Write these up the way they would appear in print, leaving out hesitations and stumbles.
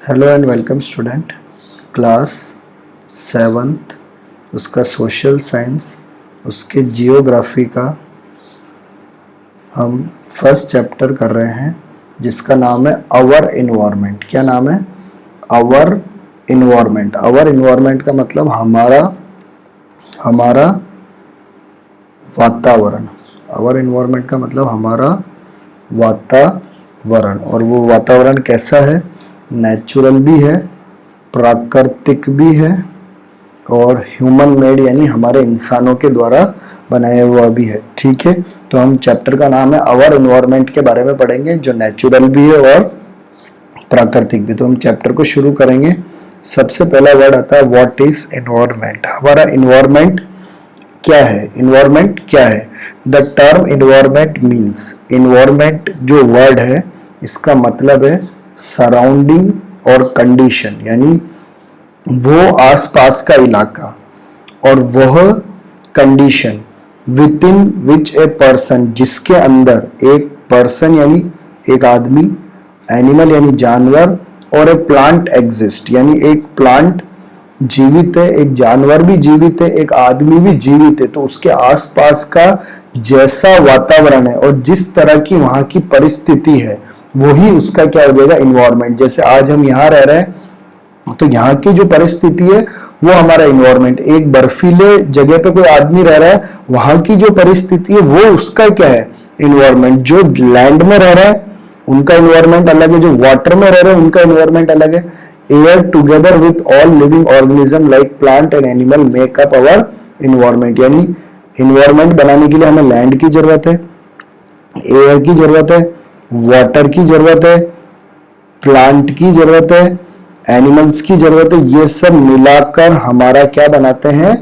Hello and welcome student. Class 7th उसका social science उसके geography का हम फर्स्ट चैप्टर कर रहे हैं जिसका नाम है आवर इन्वायरमेंट। क्या नाम है? Our environment. आवर इन्वायरमेंट का मतलब हमारा वातावरण। आवर इन्वायरमेंट का मतलब हमारा वातावरण। और वो वातावरण कैसा है? नेचुरल भी है, प्राकृतिक भी है और ह्यूमन मेड यानी हमारे इंसानों के द्वारा बनाया हुआ भी है। ठीक है, तो हम चैप्टर का नाम है आवर इन्वायरमेंट के बारे में पढ़ेंगे जो नेचुरल भी है और प्राकृतिक भी। तो हम चैप्टर को शुरू करेंगे। सबसे पहला वर्ड आता है व्हाट इज एनवायरमेंट। हमारा इन्वायरमेंट क्या है? इन्वायरमेंट क्या है? The term environment means, environment जो वर्ड है इसका मतलब है सराउंडिंग और कंडीशन, यानी वो आसपास का इलाका और वह condition with in which a person, जिसके अंदर एक पर्सन यानी एक आदमी, एनिमल यानी जानवर और ए प्लांट एग्जिस्ट यानी एक प्लांट जीवित है, एक जानवर भी जीवित है, एक आदमी भी जीवित है। तो उसके आसपास का जैसा वातावरण है और जिस तरह की वहां की परिस्थिति है वही उसका क्या हो जाएगा? इन्वायरमेंट। जैसे आज हम यहाँ रह रहे हैं तो यहाँ की जो परिस्थिति है वो हमारा इन्वायरमेंट। एक बर्फीले जगह पे कोई आदमी रह रहा है, वहां की जो परिस्थिति है वो उसका क्या है? इन्वायरमेंट। जो लैंड में रह रहा है उनका इन्वायरमेंट अलग है, जो वाटर में रह रहे हैं उनका इन्वायरमेंट अलग है। Air together with all living organism like plant and animal make up our environment. यानी इन्वायरमेंट बनाने के लिए हमें लैंड की जरूरत है, एयर की जरूरत है, वाटर की जरूरत है, प्लांट की जरूरत है, एनिमल्स की जरूरत है। ये सब मिलाकर हमारा क्या बनाते हैं?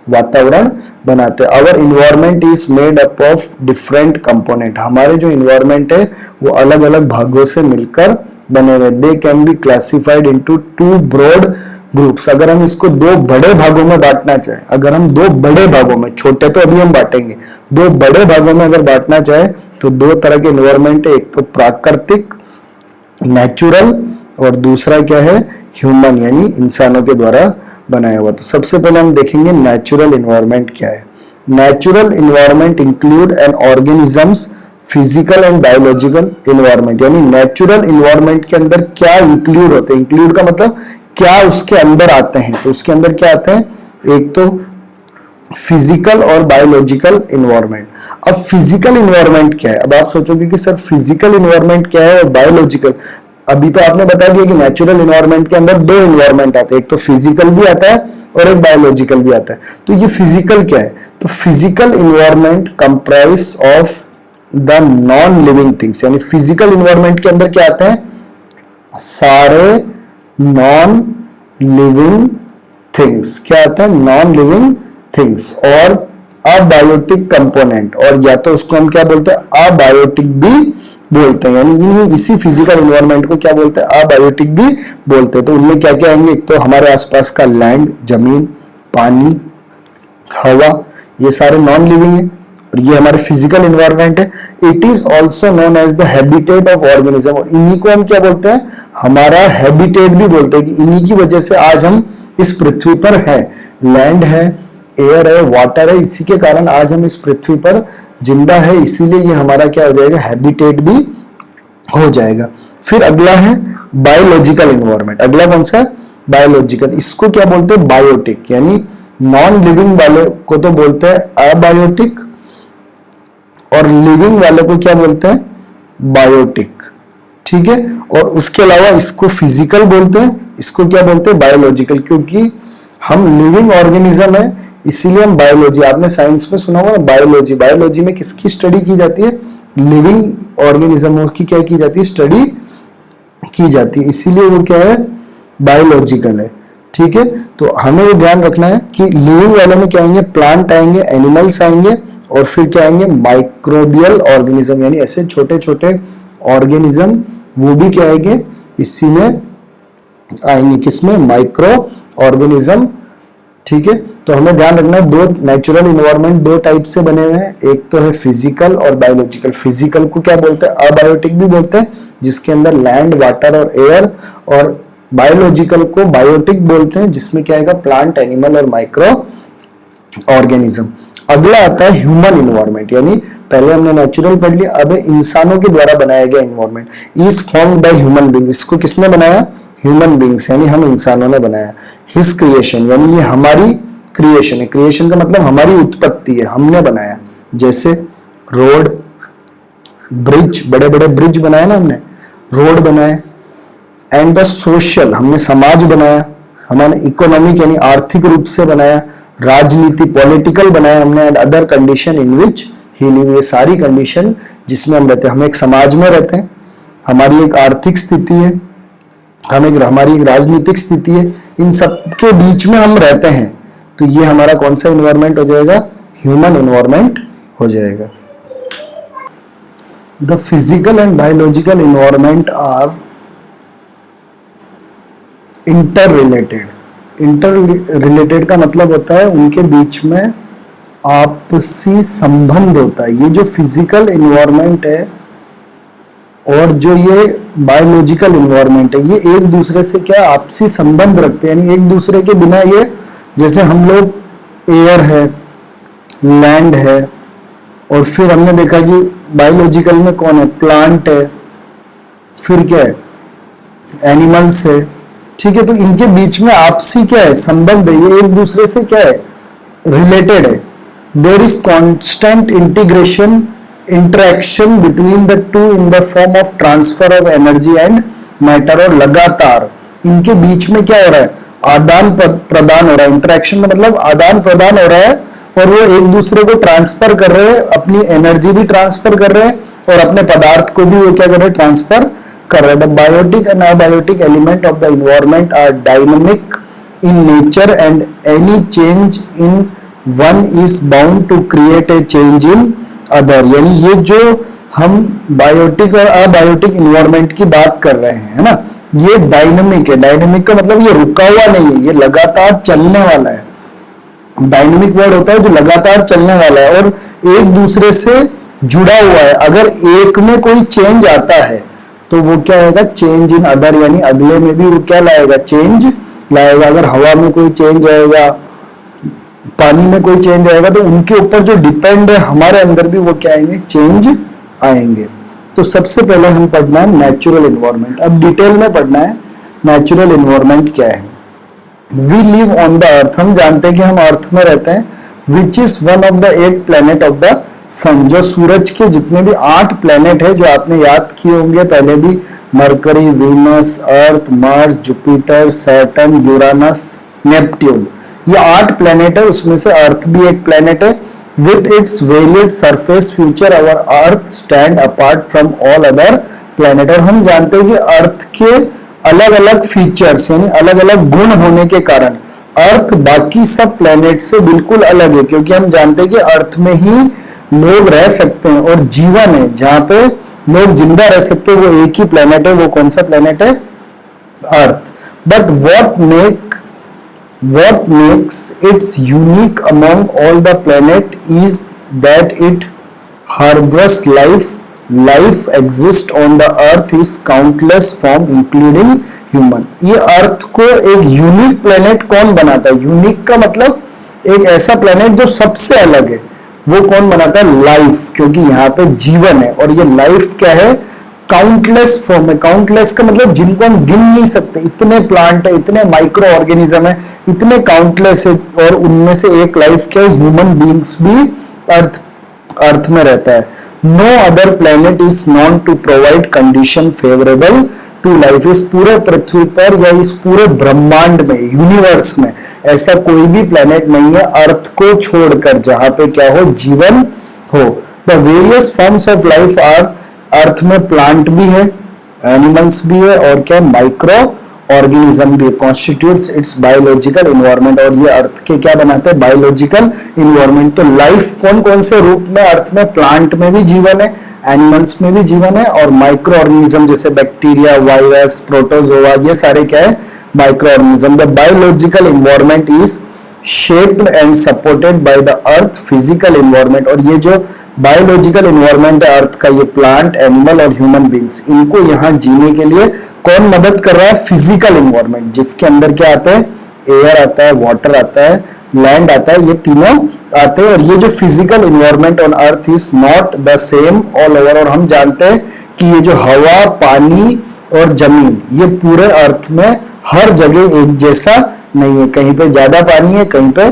वातावरण बनाते हैं। Our environment is made up of different component. हमारे जो इन्वायरमेंट है वो अलग अलग भागों से मिलकर बने हुए। They can be classified into two broad groups. अगर हम इसको दो बड़े भागों में बांटना चाहें, अगर हम दो बड़े भागों में, छोटे तो अभी हम बांटेंगे, दो बड़े भागों में अगर बांटना चाहे तो दो तरह के इन्वायरमेंट है। एक तो प्राकृतिक नेचुरल और दूसरा क्या है? ह्यूमन यानी इंसानों के द्वारा बनाया हुआ। तो सबसे पहले हम देखेंगे नेचुरल इन्वायरमेंट क्या है। Natural environment include N organisms physical and biological environment. यानी नेचुरल इन्वायरमेंट के अंदर क्या इंक्लूड होते हैं? इंक्लूड का मतलब क्या उसके अंदर आते हैं। तो उसके अंदर क्या आते हैं? एक तो फिजिकल और बायोलॉजिकल इन्वायरमेंट। अब फिजिकल इन्वायरमेंट क्या है? अब आप सोचोगे कि सर फिजिकल इन्वायरमेंट क्या है और बायोलॉजिकल। अभी तो आपने बता दिया कि नेचुरल इन्वायरमेंट के अंदर दो इन्वायरमेंट आते हैं, एक तो फिजिकल भी आता है और एक बायोलॉजिकल भी आता है। तो ये फिजिकल क्या है? तो physical environment comprise of the non living things. यानी फिजिकल इन्वायरमेंट के अंदर क्या आते हैं? सारे नॉन लिविंग थिंग्स। क्या आता है? नॉन लिविंग थिंग्स और अबायोटिक कंपोनेंट। और या तो उसको हम क्या बोलते हैं? अबायोटिक भी बोलते हैं। यानी इसी फिजिकल इन्वायरमेंट को क्या बोलते हैं? अबायोटिक भी बोलते हैं। तो उनमें क्या क्या आएंगे? एक तो हमारे आसपास का लैंड, जमीन, पानी, हवा, ये सारे नॉन लिविंग है और ये हमारे फिजिकल इन्वायरमेंट है। It is also known as the habitat of organism. और इन्हीं को हम क्या बोलते हैं? हमारा हैबिटेट भी बोलते हैं कि इन्हीं की वजह से आज हम इस पृथ्वी पर है। लैंड है, एयर है, वाटर है, इसी के कारण आज हम इस पृथ्वी पर जिंदा है। इसीलिए ये हमारा क्या हो जाएगा? हैबिटेट भी हो जाएगा। फिर अगला है बायोलॉजिकल इन्वायरमेंट। अगला कौन सा है? बायोलॉजिकल। इसको क्या बोलते हैं? बायोटिक। यानी नॉन लिविंग वाले को तो बोलते हैं अबायोटिक और लिविंग वाले को क्या बोलते हैं? बायोटिक। ठीक है, और उसके अलावा इसको फिजिकल बोलते हैं, इसको क्या बोलते हैं? बायोलॉजिकल। क्योंकि हम लिविंग ऑर्गेनिज्म है इसीलिए हम बायोलॉजी, आपने साइंस में सुना होगा ना बायोलॉजी। बायोलॉजी में किसकी स्टडी की जाती है? लिविंग ऑर्गेनिज्म की क्या की जाती है? स्टडी की जाती है, इसीलिए वो क्या है? बायोलॉजिकल है। ठीक है, तो हमें ये ध्यान रखना है कि लिविंग वाले में क्या आएंगे? प्लांट आएंगे, एनिमल्स आएंगे और फिर क्या आएंगे? Microbial organism. यानी ऐसे छोटे छोटे ऑर्गेनिज्म वो भी क्या आएंगे? इसी में आएंगे। किसमें? Micro organism. ठीक है, तो हमें ध्यान रखना है दो नेचुरल इन्वायरमेंट दो टाइप से बने हुए हैं। एक तो है फिजिकल और बायोलॉजिकल। फिजिकल को क्या बोलते हैं? अबायोटिक भी बोलते हैं, जिसके अंदर लैंड, वाटर और एयर और बायोलॉजिकल को बायोटिक बोलते हैं, जिसमें क्या आएगा, प्लांट, एनिमल और माइक्रो ऑर्गेनिज्म। अगला आता है ह्यूमन इन्वायरमेंट, यानी पहले हमने नेचुरल पढ़ लिया, अब इंसानों के द्वारा बनाया गया environment. Is formed by human being, इसको किसने बनाया, ह्यूमन बीइंग्स, यानी हम इंसानों ने बनाया। हिज क्रिएशन, यानी ये हमारी क्रिएशन है। क्रिएशन का मतलब हमारी उत्पत्ति है, हमने बनाया। जैसे रोड, ब्रिज, बड़े बड़े ब्रिज बनाए ना हमने, रोड बनाए। एंड द सोशल, हमने समाज बनाया, हमारे इकोनॉमिक यानी आर्थिक रूप से बनाया। राजनीति, पॉलिटिकल बनाया हमने। And other condition in which he live, ये सारी कंडीशन जिसमें हम रहते हैं। हम एक समाज में रहते हैं, हमारी एक आर्थिक स्थिति है, हमारी एक राजनीतिक स्थिति है, इन सब के बीच में हम रहते हैं। तो ये हमारा कौन सा इन्वायरमेंट हो जाएगा, ह्यूमन इन्वायरमेंट हो जाएगा। The physical and biological environment are inter related. Inter related का मतलब होता है उनके बीच में आपसी संबंध होता है। ये जो फिजिकल इन्वायरमेंट है और जो ये बायोलॉजिकल इन्वायरमेंट है, ये एक दूसरे से क्या आपसी संबंध रखते हैं, यानी एक दूसरे के बिना ये, जैसे हम लोग एयर है, लैंड है, और फिर हमने देखा कि बायोलॉजिकल में कौन है, प्लांट है, फिर क्या है, एनिमल्स है, ठीक है। तो इनके बीच में आपसी क्या है, संबंध है, ये एक दूसरे से क्या है, रिलेटेड है। There is constant integration, interaction between the two in the form of transfer of energy and matter, और लगातार इनके बीच में क्या हो रहा है, आदान प्रदान हो रहा है। इंटरेक्शन का मतलब आदान प्रदान हो रहा है, और वो एक दूसरे को ट्रांसफर कर रहे हैं, अपनी एनर्जी भी ट्रांसफर कर रहे हैं और अपने पदार्थ को भी वो क्या कर रहे हैं, ट्रांसफर कर रहे हैं। The biotic and abiotic element of the environment are dynamic in nature and any change in one is bound to create a change in other. यानी ये जो हम बायोटिक और अबायोटिक इन्वायरमेंट की बात कर रहे हैं, है ना, ये डायनामिक है। डायनामिक का मतलब ये रुका हुआ नहीं है, ये लगातार चलने वाला है। डायनामिक वर्ड होता है जो लगातार चलने वाला है और एक दूसरे से जुड़ा हुआ है। अगर एक में कोई चेंज आता है तो वो क्या आएगा, चेंज इन अदर, यानी अगले में भी वो क्या लाएगा, चेंज लाएगा। अगर हवा में कोई चेंज आएगा, पानी में कोई चेंज आएगा, तो उनके ऊपर जो डिपेंड है हमारे अंदर भी वो क्या आएंगे, चेंज आएंगे। तो सबसे पहले हम पढ़ना है नेचुरल इन्वायरमेंट। अब डिटेल में पढ़ना है नेचुरल इन्वायरमेंट क्या है। We live on the earth, हम जानते हैं कि हम अर्थ में रहते हैं, which is one of the 8 planet of the sun. जो सूरज के जितने भी 8 प्लेनेट है जो आपने याद किए होंगे पहले भी, Mercury, Venus, Earth, Mars, Jupiter, Saturn, Uranus, Neptune, ये 8 प्लेनेट है। उसमें से अर्थ भी एक प्लेनेट है। with its varied surface feature our earth stand apart from all other planet। और हम जानते हैं कि अर्थ के अलग अलग फीचर्स यानी अलग अलग गुण होने के कारण अर्थ बाकी सब प्लेनेट से बिल्कुल अलग है, क्योंकि हम जानते हैं कि अर्थ में ही लोग रह सकते हैं और जीवन है, जहां पे लोग जिंदा रह सकते हैं वो एक ही प्लेनेट है। वो कौन सा प्लेनेट है, Earth. But what makes it unique among all the planet is that it harbors life exists on the earth is countless form including human। ये अर्थ को एक यूनिक प्लेनेट कौन बनाता है, यूनिक का मतलब एक ऐसा प्लेनेट जो सबसे अलग है, वो कौन बनाता है, लाइफ, क्योंकि यहाँ पे जीवन है। और ये लाइफ क्या है, काउंटलेस फॉर्म है। काउंटलेस का मतलब जिनको हम गिन नहीं सकते, इतने प्लांट है, इतने माइक्रो ऑर्गेनिज्म है, इतने काउंटलेस है, और उनमें से एक लाइफ क्या है, ह्यूमन बीइंग्स भी अर्थ में रहता है। No other planet is known to provide condition favourable to life. इस पूरे पृथ्वी पर या इस पूरे ब्रह्मांड में, यूनिवर्स में ऐसा कोई भी प्लेनेट नहीं है अर्थ को छोड़कर जहां पे क्या हो, जीवन हो। The various forms of life are, earth में प्लांट भी है, एनिमल्स भी है, और क्या माइक्रो ऑर्गेनिज्म भी कॉन्स्टिट्यूट्स इट्स बायोलॉजिकल इन्वायरमेंट। और ये अर्थ के क्या बनाते हैं, बायोलॉजिकल इन्वायरमेंट। तो लाइफ कौन कौन से रूप में अर्थ में, प्लांट में भी जीवन है, एनिमल्स में भी जीवन है, और माइक्रो ऑर्गेनिज्म जैसे बैक्टीरिया, वायरस, प्रोटोजोआ, ये सारे क्या है, micro organism. The biological environment is shaped and supported by the earth physical environment। और ये जो बायोलॉजिकल इन्वायरमेंट है अर्थ का, ये प्लांट, एनिमल और ह्यूमन बींग्स, इनको यहाँ जीने के लिए कौन मदद कर रहा है? फिजिकल इन्वायरमेंट, जिसके अंदर क्या आता है? एयर आता है, वाटर आता है, लैंड आता है, ये तीनों आते हैं। और ये जो physical environment on earth is not the same all over. और हम जानते हैं कि ये जो हवा, पानी और जमीन, ये पूरे अर्थ में हर जगह एक जैसा नहीं है। कहीं पे ज्यादा पानी है, कहीं पे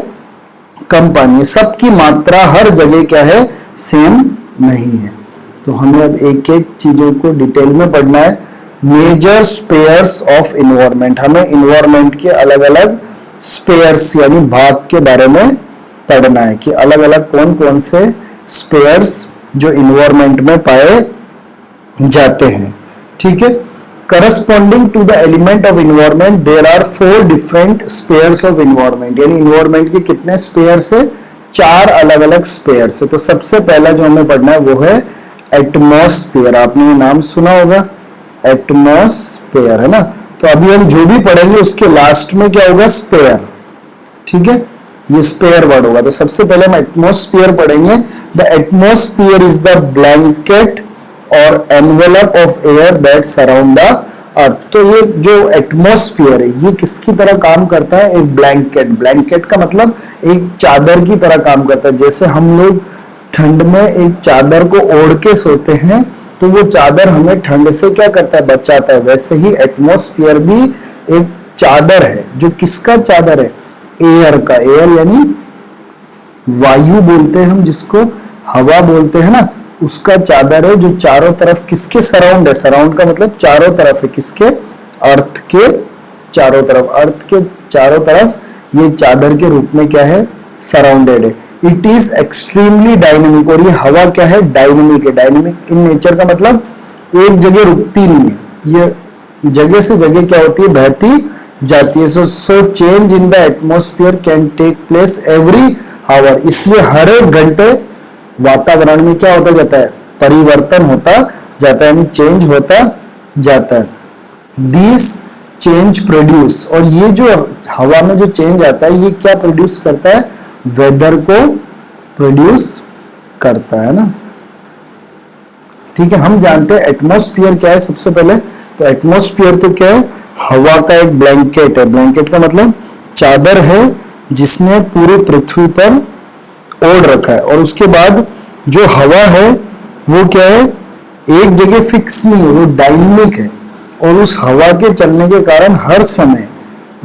कम पानी है, सबकी मात्रा हर जगह क्या है? सेम नहीं है। तो हमें अब एक एक चीजों को डिटेल में पढ़ना है। मेजर स्पेयर्स ऑफ इन्वायरमेंट, हमें इन्वायरमेंट के अलग अलग स्पेयर्स यानी भाग के बारे में पढ़ना है कि अलग अलग कौन कौन से स्पेयर्स जो इन्वायरमेंट में पाए जाते हैं। ठीक है, corresponding to the element of environment there are 4 different spheres of environment। यानी environment के कितने स्पेयर्स है? 4 अलग अलग स्पेयर्स है। तो सबसे पहला जो हमें पढ़ना है वो है एटमॉस्फेयर। आपने ये नाम सुना होगा, एटमॉस्फेयर, है ना। तो अभी हम जो भी पढ़ेंगे उसके लास्ट में क्या होगा? स्पेयर। ठीक है, ये स्पेयर वर्ड होगा। तो सबसे पहले हम एटमॉस्फेयर पढ़ेंगे। The atmosphere is the blanket और envelope of air that surround the earth. तो ये जो एटमॉस्फेयर है ये किसकी तरह काम करता है? एक ब्लैंकेट। ब्लैंकेट का मतलब एक चादर की तरह काम करता है। जैसे हम लोग ठंड में एक चादर को ओढ़ के सोते हैं तो वो चादर हमें ठंड से क्या करता है? बचाता है। वैसे ही एटमॉस्फेयर भी एक चादर है। जो किसका चादर है? एयर का। एयर यानी वायु बोलते हैं हम जिसको, हवा बोलते हैं ना, उसका चादर है जो चारों तरफ किसके सराउंड है? सराउंड का मतलब चारों तरफ है। किसके? अर्थ के चारों तरफ। अर्थ के चारों तरफ ये चादर के रूप में क्या है? सराउंडेड है। It is extremely dynamic. और ये हवा क्या है? डायनेमिक है। डायनेमिक इन नेचर का मतलब एक जगह रुकती नहीं है, ये जगह से जगह क्या होती है? बहती जाती है। So change in the atmosphere can take place every hour. इसलिए हर एक घंटे वातावरण में क्या होता जाता है? परिवर्तन होता जाता है, यानी चेंज होता जाता है। दिस चेंज प्रोड्यूस, और ये जो हवा में जो चेंज आता है ये क्या प्रोड्यूस करता है? वेदर को प्रोड्यूस करता है ना। ठीक है, हम जानते हैं एटमॉस्फेयर क्या है सबसे पहले। तो एटमॉस्फेयर तो क्या है? हवा का एक ब्लैंकेट है। ब्लैंकेट का मतलब चादर है जिसने पूरी पृथ्वी पर ओढ़ रखा है। और उसके बाद जो हवा है वो क्या है? एक जगह फिक्स नहीं है, वो डायनेमिक है। और उस हवा के चलने के कारण हर समय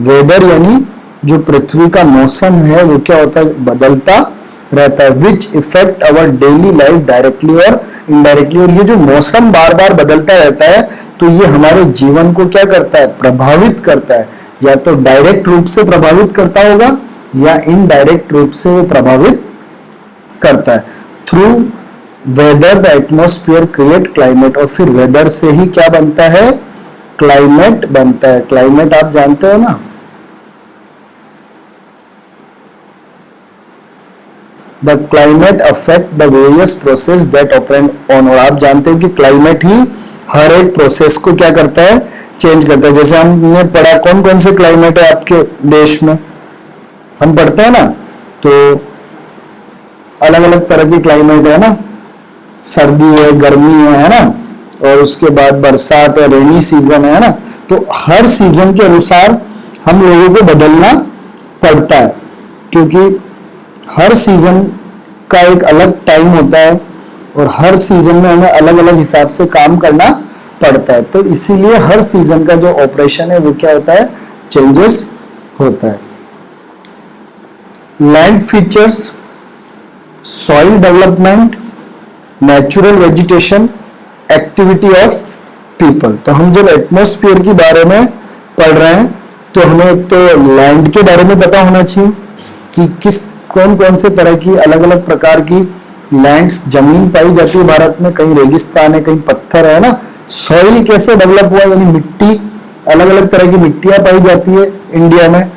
वेदर यानी जो पृथ्वी का मौसम है वो क्या होता है? बदलता रहता है। Which effect our daily life directly और इनडायरेक्टली। और ये जो मौसम बार बार बदलता रहता है तो ये हमारे जीवन को क्या करता है? प्रभावित करता है। या तो डायरेक्ट रूप से प्रभावित करता होगा या इनडायरेक्ट रूप से वो प्रभावित करता है। Through whether the atmosphere create climate. और फिर वेदर से ही क्या बनता है? क्लाइमेट बनता है। क्लाइमेट आप जानते हो ना, the climate affect the various process that operate on. और आप जानते हो कि क्लाइमेट ही हर एक प्रोसेस को क्या करता है? चेंज करता है। जैसे हमने पढ़ा कौन कौन से क्लाइमेट है आपके देश में, हम पढ़ते हैं ना, तो अलग अलग तरह की क्लाइमेट है ना। सर्दी है, गर्मी है ना, और उसके बाद बरसात है, रेनी सीजन है ना। तो हर सीजन के अनुसार हम लोगों को बदलना पड़ता है क्योंकि हर सीजन का एक अलग टाइम होता है और हर सीजन में हमें अलग अलग हिसाब से काम करना पड़ता है। तो इसीलिए हर सीजन का जो ऑपरेशन है वो क्या होता है? चेंजेस होता है। Land features, soil development, natural vegetation, activity of people. तो हम जब एटमॉस्फेयर के बारे में पढ़ रहे हैं तो हमें एक तो लैंड के बारे में पता होना चाहिए कि किस कौन कौन से तरह की अलग अलग प्रकार की लैंड्स, जमीन पाई जाती है भारत में। कहीं रेगिस्तान है, कहीं पत्थर है ना। सॉइल कैसे डेवलप हुआ, यानी मिट्टी, अलग अलग तरह की मिट्टियां पाई जाती है इंडिया में।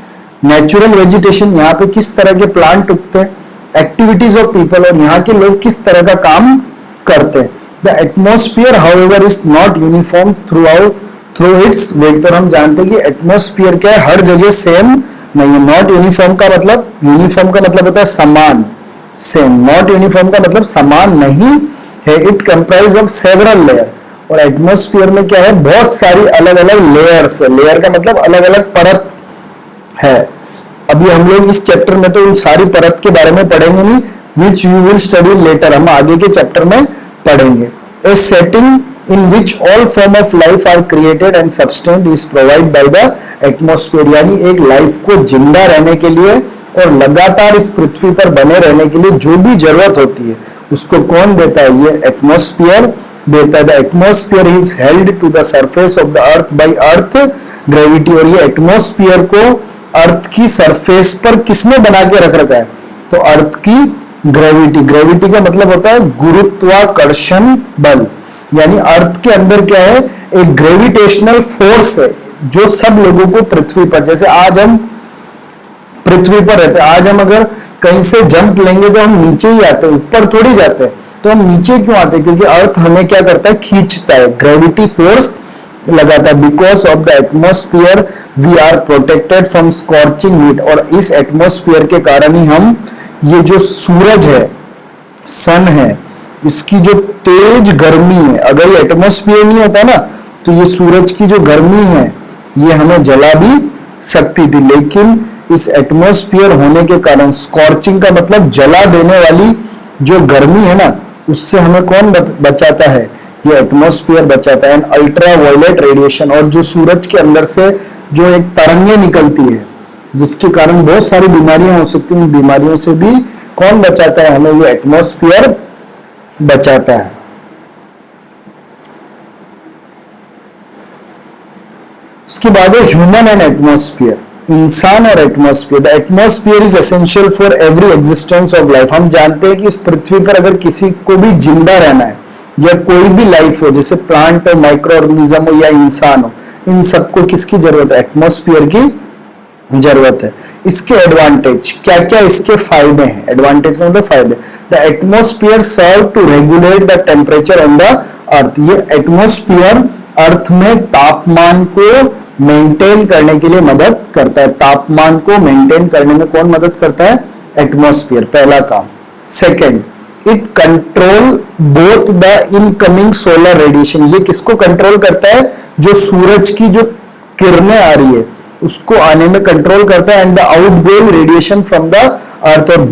नेचुरल वेजिटेशन, यहाँ पे किस तरह के प्लांट उगते हैं। एक्टिविटीज ऑफ पीपल, और यहाँ के लोग किस तरह का काम करते हैं। The atmosphere however is not uniform through its weight. तो हम जानते हैं कि एटमॉस्फेयर क्या है? हर जगह सेम नहीं, नॉट यूनिफॉर्म का मतलब, यूनिफॉर्म का मतलब होता है समान, सेम। नॉट यूनिफॉर्म का मतलब समान नहीं है। It comprise of several layer, और एटमॉस्फेयर में क्या है, बहुत सारी अलग अलग लेयर्स है। लेयर का मतलब अलग अलग परत है। अभी हम लोग इस चैप्टर में तो उन सारी परत के बारे में पढ़ेंगे नहीं, which you will study letter, हम आगे के चैप्टर में पढ़ेंगे। ए setting in which all form of life are created and sustained is provided by the atmosphere, यानी एक लाइफ को जिंदा रहने के लिए और लगातार इस पृथ्वी पर बने रहने के लिए जो भी जरूरत होती है उसको कौन देता है, ये एटमॉस्फेयर देता है। The atmosphere is held to the surface of the earth by earth gravity, और ये एटमॉस्फेयर को अर्थ की सरफेस पर किसने बना के रख रखा है, तो अर्थ की ग्रेविटी। ग्रेविटी का मतलब होता है गुरुत्वाकर्षण बल, यानी अर्थ के अंदर क्या है, एक ग्रेविटेशनल फोर्स है जो सब लोगों को पृथ्वी पर, जैसे आज हम पृथ्वी पर रहते हैं, आज हम अगर कहीं से जंप लेंगे तो हम नीचे ही आते हैं, ऊपर थोड़ी जाते हैं। तो हम नीचे क्यों आते हैं, क्योंकि अर्थ हमें क्या करता है, खींचता है, ग्रेविटी फोर्स लगाता है। Because of the atmosphere we are protected from scorching heat, और इस एटमॉस्फेयर के कारण ही हम, ये जो सूरज है, सन है, इसकी जो तेज गर्मी है, अगर ये एटमॉस्फेयर नहीं होता ना तो ये सूरज की जो गर्मी है ये हमें जला भी सकती थी। लेकिन इस एटमॉस्फेयर होने के कारण, स्कॉर्चिंग का मतलब जला देने वाली जो गर्मी है ना, उससे हमें कौन बचाता है, ये एटमॉस्फेयर बचाता है। अल्ट्रा वायलेट रेडिएशन, और जो सूरज के अंदर से जो एक तरंगे निकलती है जिसके कारण बहुत सारी बीमारियां हो सकती हैं, उन बीमारियों से भी कौन बचाता है, हमें ये एटमॉस्फेयर बचाता है। उसके बाद है ह्यूमन एंड एटमॉस्फेयर, इंसान और atmosphere. The atmosphere is essential for every existence of life. हम जानते हैं कि इस पृथ्वी पर अगर किसी को भी जिंदा रहना है या कोई भी लाइफ हो, जैसे प्लांट हो, माइक्रो ऑर्गेनिज्म हो या इंसान हो, इन सबको किसकी जरूरत है, एटमॉस्फेयर की जरूरत है। इसके एडवांटेज क्या क्या, इसके फायदे हैं, एडवांटेज का मतलब फायदे। The atmosphere serve to regulate the temperature on the earth, ये एटमॉस्फेयर अर्थ में तापमान को मेंटेन करने के लिए मदद करता है। तापमान को मेंटेन करने में कौन मदद करता है, एटमॉस्फेयर, पहला काम। Second, it control both the incoming solar radiation, ये किसको कंट्रोल करता है, जो सूरज की जो किरणें आ रही है उसको आने में कंट्रोल करता है। And the outgoing radiation from the earth, और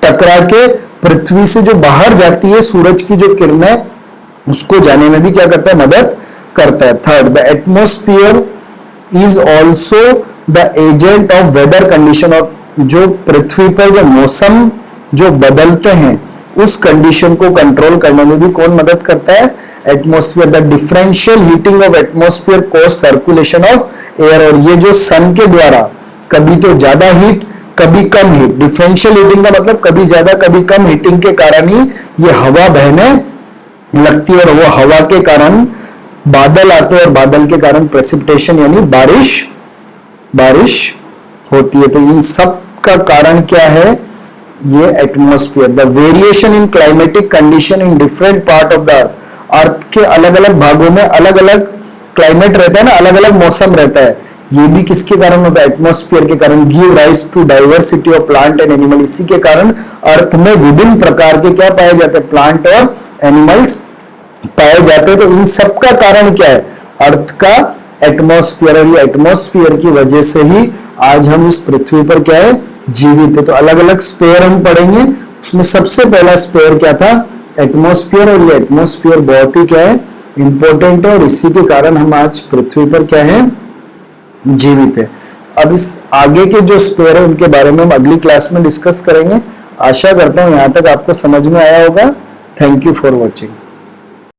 टकरा के पृथ्वी से जो बाहर जाती है सूरज की जो किरणें, उसको जाने में भी क्या करता है, मदद करता है। Third, the atmosphere is also the agent of weather condition, और जो पृथ्वी पर जो मौसम जो बदलते हैं उस कंडीशन को कंट्रोल करने में भी कौन मदद करता है, atmosphere. The differential heating of atmosphere cause circulation of air, और ये जो सन के द्वारा कभी तो ज्यादा हीट कभी कम हीट, डिफरेंशियल हीटिंग का मतलब कभी ज्यादा कभी कम हीटिंग के कारण ही ये हवा बहने लगती है, और वो हवा के कारण बादल आते हैं, और बादल के कारण प्रेसिपिटेशन यानी बारिश होती है। तो इन सब का कारण क्या है, ये atmosphere. The variation in climatic condition in different part of the earth, अर्थ के अलग अलग भागों में अलग अलग क्लाइमेट रहता है ना, अलग अलग मौसम रहता है, ये भी किसके कारण होता है, एटमॉस्फेयर के कारण। Give rise to diversity of plant and animal, इसी के कारण अर्थ में विभिन्न प्रकार के क्या पाए जाते हैं, प्लांट और एनिमल्स पाए जाते हैं। तो इन सब का कारण क्या है, अर्थ का एटमॉस्फेयर, और ये एटमॉस्फेयर की वजह से ही आज हम इस पृथ्वी पर क्या है, जीवित है। तो अलग अलग स्पेयर हम पढ़ेंगे, उसमें सबसे पहला स्पेयर क्या था, एटमॉस्फेयर, और ये एटमॉस्फेयर बहुत ही क्या है, इंपॉर्टेंट है, और इसी के कारण हम आज पृथ्वी पर क्या है, जीवित है। अब इस आगे के जो स्पेयर है उनके बारे में हम अगली क्लास में डिस्कस करेंगे। आशा करता हूं यहां तक आपको समझ में आया होगा। Thank you for watching.